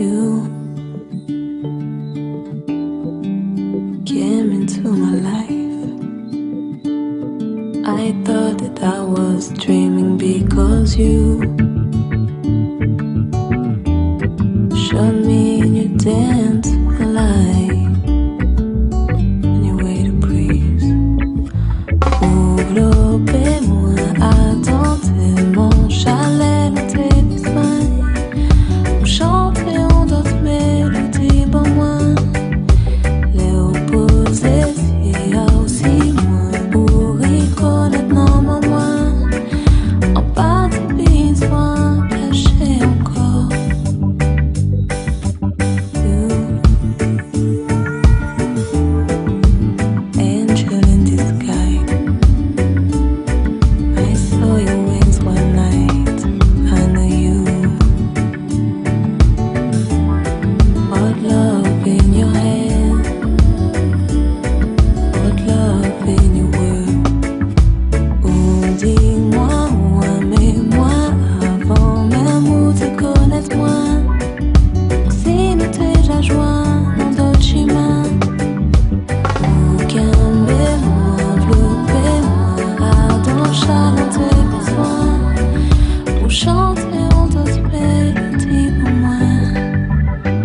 you came into my life. I thought that I was dreaming because you showed me in your dance a light and your way to breathe. Enveloppez-moi, attentivement, chalet dans tes besoins. On chante et on danse mélodie pour moi. Les opposés, il y a aussi moi pour y connaître non moi. En bas de besoin caché encore. Angel in disguise. I saw your wings one night. I knew you. What love in your hand. What love in your word. Dis-moi, aimez-moi avant même où te connaître moi. Si nous déjà joints dans d'autres chemins. Calmez-moi, enveloppez-moi, ardent chaleur tes besoins. Pour chanter on danse mélodie pour moi.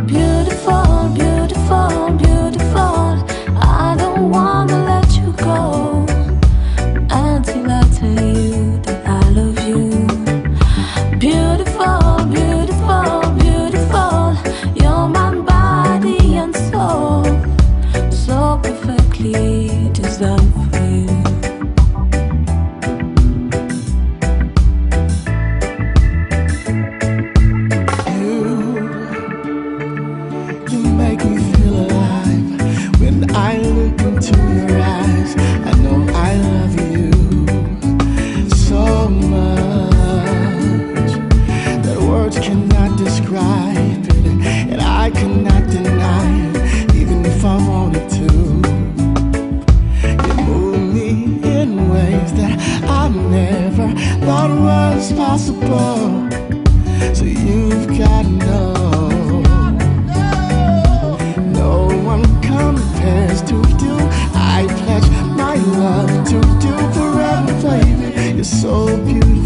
Beautiful, beautiful, beautiful. I don't wanna let you go until I tell you that I love you. Beautiful, beautiful, beautiful. You're my body and soul, so perfectly designed for you. You make me feel alive when I look into your eyes. I know I love you so much that words cannot describe it, and I cannot deny it, even if I wanted to. You move me in ways that I never thought was possible. So you've got to know. No one compares to you. I pledge my love to you forever, baby. You're so beautiful.